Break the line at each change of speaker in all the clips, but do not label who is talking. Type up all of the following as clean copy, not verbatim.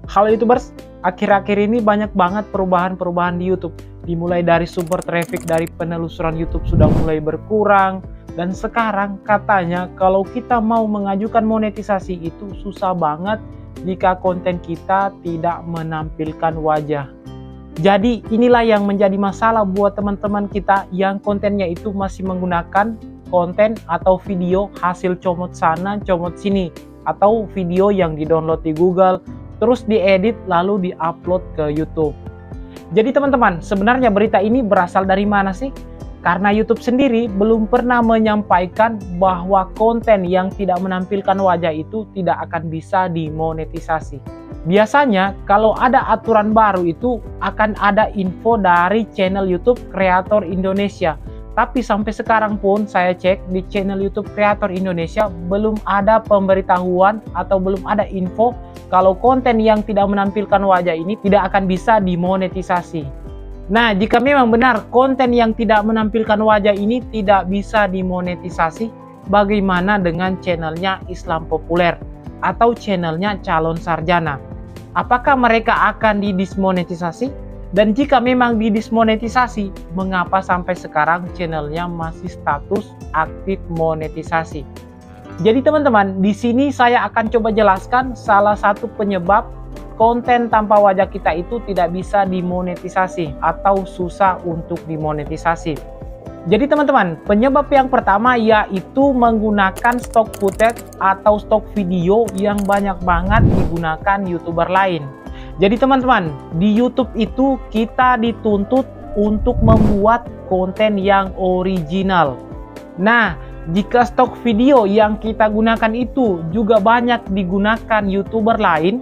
Halo YouTubers, akhir-akhir ini banyak banget perubahan-perubahan di YouTube. Dimulai dari sumber traffic dari penelusuran YouTube sudah mulai berkurang. Dan sekarang katanya kalau kita mau mengajukan monetisasi itu susah banget jika konten kita tidak menampilkan wajah. Jadi inilah yang menjadi masalah buat teman-teman kita yang kontennya itu masih menggunakan konten atau video hasil comot sana, comot sini. Atau video yang di-download di Google, terus diedit lalu di-upload ke YouTube. Jadi teman-teman, sebenarnya berita ini berasal dari mana sih? Karena YouTube sendiri belum pernah menyampaikan bahwa konten yang tidak menampilkan wajah itu tidak akan bisa dimonetisasi. Biasanya kalau ada aturan baru itu akan ada info dari channel YouTube Kreator Indonesia. Tapi sampai sekarang pun saya cek di channel YouTube Kreator Indonesia belum ada pemberitahuan atau belum ada info kalau konten yang tidak menampilkan wajah ini tidak akan bisa dimonetisasi. Nah, jika memang benar konten yang tidak menampilkan wajah ini tidak bisa dimonetisasi, bagaimana dengan channelnya Islam Populer atau channelnya Calon Sarjana? Apakah mereka akan didismonetisasi? Dan jika memang didismonetisasi, mengapa sampai sekarang channelnya masih status aktif monetisasi? Jadi teman-teman, di sini saya akan coba jelaskan salah satu penyebab konten tanpa wajah kita itu tidak bisa dimonetisasi atau susah untuk dimonetisasi. Jadi teman-teman, penyebab yang pertama yaitu menggunakan stock footage atau stok video yang banyak banget digunakan YouTuber lain. Jadi teman-teman, di YouTube itu kita dituntut untuk membuat konten yang original. Nah, jika stok video yang kita gunakan itu juga banyak digunakan YouTuber lain,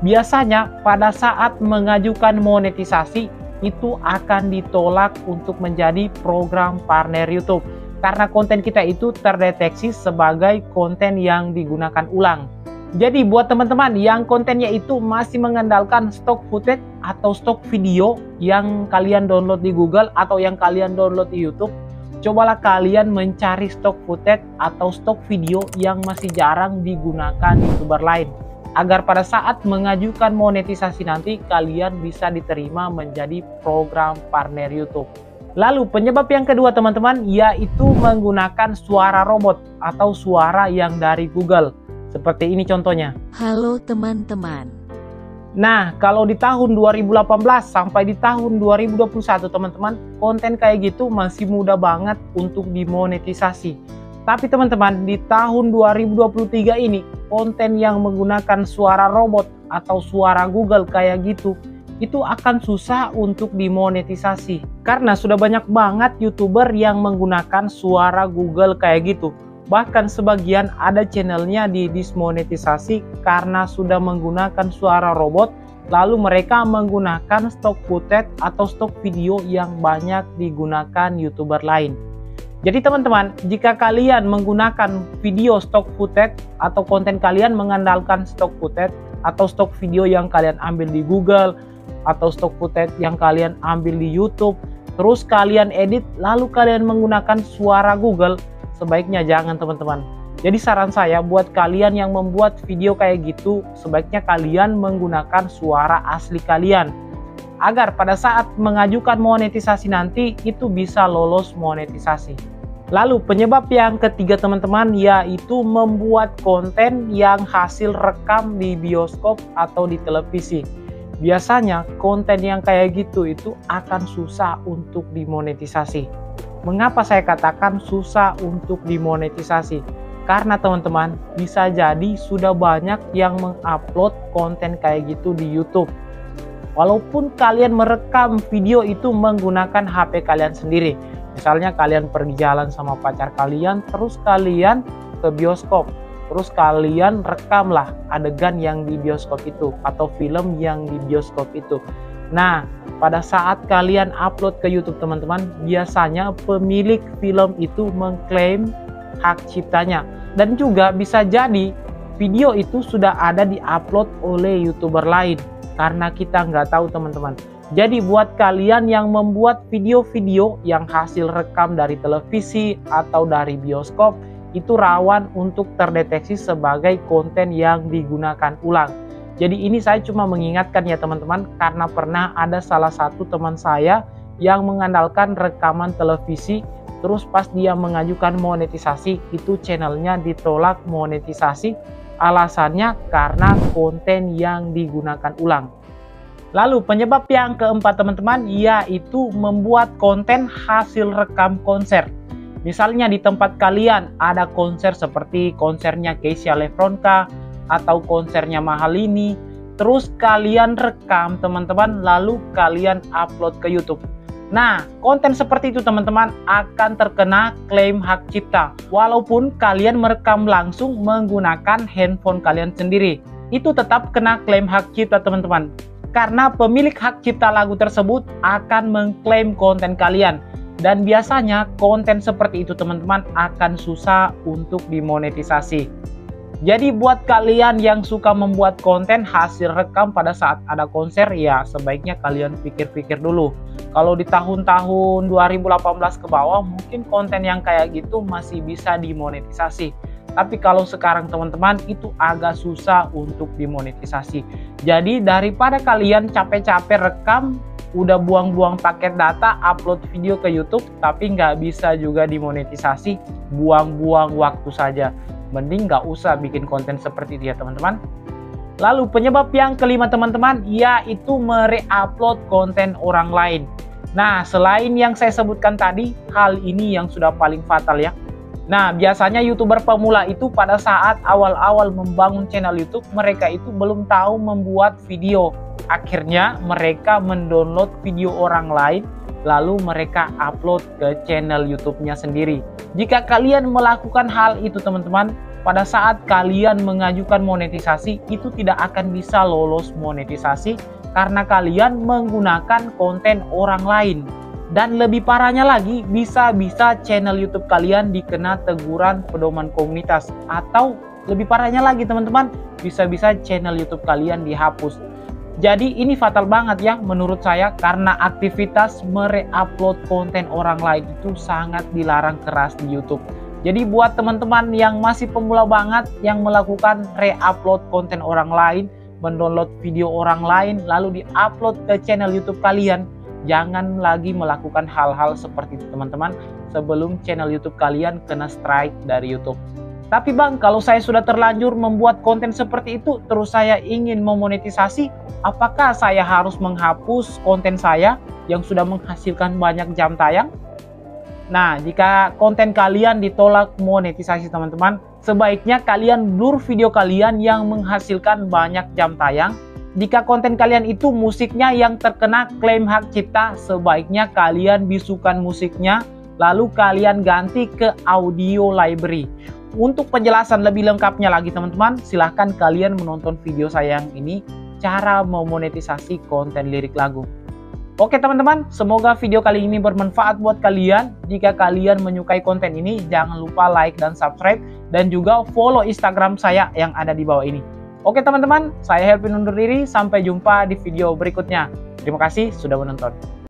biasanya pada saat mengajukan monetisasi itu akan ditolak untuk menjadi program partner YouTube. Karena konten kita itu terdeteksi sebagai konten yang digunakan ulang. Jadi buat teman-teman yang kontennya itu masih mengandalkan stok footage atau stok video yang kalian download di Google atau yang kalian download di YouTube, cobalah kalian mencari stok footage atau stok video yang masih jarang digunakan YouTuber lain. Agar pada saat mengajukan monetisasi nanti kalian bisa diterima menjadi program partner YouTube. Lalu penyebab yang kedua teman-teman yaitu menggunakan suara robot atau suara yang dari Google. Seperti ini contohnya.
Halo teman-teman.
Nah, kalau di tahun 2018 sampai di tahun 2021 teman-teman, konten kayak gitu masih mudah banget untuk dimonetisasi. Tapi teman-teman, di tahun 2023 ini, konten yang menggunakan suara robot atau suara Google kayak gitu, itu akan susah untuk dimonetisasi. Karena sudah banyak banget YouTuber yang menggunakan suara Google kayak gitu. Bahkan sebagian ada channelnya didismonetisasi karena sudah menggunakan suara robot, lalu mereka menggunakan stok footage atau stok video yang banyak digunakan YouTuber lain. Jadi teman-teman, jika kalian menggunakan video stok footage atau konten kalian mengandalkan stok footage atau stok video yang kalian ambil di Google atau stok footage yang kalian ambil di YouTube, terus kalian edit lalu kalian menggunakan suara Google, sebaiknya jangan teman-teman. Jadi saran saya buat kalian yang membuat video kayak gitu, sebaiknya kalian menggunakan suara asli kalian. Agar pada saat mengajukan monetisasi nanti itu bisa lolos monetisasi. Lalu penyebab yang ketiga teman-teman yaitu membuat konten yang hasil rekam di bioskop atau di televisi. Biasanya konten yang kayak gitu itu akan susah untuk dimonetisasi. Mengapa saya katakan susah untuk dimonetisasi? Karena teman-teman bisa jadi sudah banyak yang mengupload konten kayak gitu di YouTube. Walaupun kalian merekam video itu menggunakan HP kalian sendiri. Misalnya kalian pergi jalan sama pacar kalian, terus kalian ke bioskop. Terus kalian rekamlah adegan yang di bioskop itu atau film yang di bioskop itu. Nah, pada saat kalian upload ke YouTube teman-teman, biasanya pemilik film itu mengklaim hak ciptanya. Dan juga bisa jadi video itu sudah ada di-upload oleh YouTuber lain. Karena kita nggak tahu teman-teman. Jadi buat kalian yang membuat video-video yang hasil rekam dari televisi atau dari bioskop, itu rawan untuk terdeteksi sebagai konten yang digunakan ulang. Jadi ini saya cuma mengingatkan ya teman-teman, karena pernah ada salah satu teman saya yang mengandalkan rekaman televisi, terus pas dia mengajukan monetisasi, itu channelnya ditolak monetisasi. Alasannya karena konten yang digunakan ulang. Lalu penyebab yang keempat teman-teman, yaitu membuat konten hasil rekam konser. Misalnya di tempat kalian ada konser seperti konsernya Keisha Lefronka atau konsernya Mahalini, terus kalian rekam teman-teman, lalu kalian upload ke YouTube. Nah, konten seperti itu teman-teman akan terkena klaim hak cipta. Walaupun kalian merekam langsung menggunakan handphone kalian sendiri, itu tetap kena klaim hak cipta teman-teman. Karena pemilik hak cipta lagu tersebut akan mengklaim konten kalian. Dan biasanya konten seperti itu teman-teman akan susah untuk dimonetisasi. Jadi buat kalian yang suka membuat konten hasil rekam pada saat ada konser, ya sebaiknya kalian pikir-pikir dulu. Kalau di tahun-tahun 2018 ke bawah mungkin konten yang kayak gitu masih bisa dimonetisasi. Tapi kalau sekarang teman-teman itu agak susah untuk dimonetisasi. Jadi daripada kalian capek-capek rekam, udah buang-buang paket data, upload video ke YouTube, tapi nggak bisa juga dimonetisasi, buang-buang waktu saja. Mending nggak usah bikin konten seperti itu ya teman-teman. Lalu penyebab yang kelima teman-teman, yaitu mereupload konten orang lain. Nah, selain yang saya sebutkan tadi, hal ini yang sudah paling fatal ya. Nah, biasanya YouTuber pemula itu pada saat awal-awal membangun channel YouTube, mereka itu belum tahu membuat video. Akhirnya mereka mendownload video orang lain, lalu mereka upload ke channel YouTube-nya sendiri. Jika kalian melakukan hal itu teman-teman, pada saat kalian mengajukan monetisasi, itu tidak akan bisa lolos monetisasi karena kalian menggunakan konten orang lain. Dan lebih parahnya lagi, bisa-bisa channel YouTube kalian dikena teguran pedoman komunitas. Atau lebih parahnya lagi teman-teman, bisa-bisa channel YouTube kalian dihapus. Jadi ini fatal banget ya menurut saya, karena aktivitas mereupload konten orang lain itu sangat dilarang keras di YouTube. Jadi buat teman-teman yang masih pemula banget, yang melakukan reupload konten orang lain, mendownload video orang lain, lalu diupload ke channel YouTube kalian, jangan lagi melakukan hal-hal seperti itu teman-teman, sebelum channel YouTube kalian kena strike dari YouTube. Tapi bang, kalau saya sudah terlanjur membuat konten seperti itu, terus saya ingin memonetisasi, apakah saya harus menghapus konten saya yang sudah menghasilkan banyak jam tayang? Nah, jika konten kalian ditolak monetisasi teman-teman, sebaiknya kalian blur video kalian yang menghasilkan banyak jam tayang. Jika konten kalian itu musiknya yang terkena klaim hak cipta, sebaiknya kalian bisukan musiknya, lalu kalian ganti ke audio library. Untuk penjelasan lebih lengkapnya lagi teman-teman, silahkan kalian menonton video saya yang ini, cara memonetisasi konten lirik lagu. Oke teman-teman, semoga video kali ini bermanfaat buat kalian. Jika kalian menyukai konten ini, jangan lupa like dan subscribe, dan juga follow Instagram saya yang ada di bawah ini. Oke teman-teman, saya Helpin undur diri, sampai jumpa di video berikutnya. Terima kasih sudah menonton.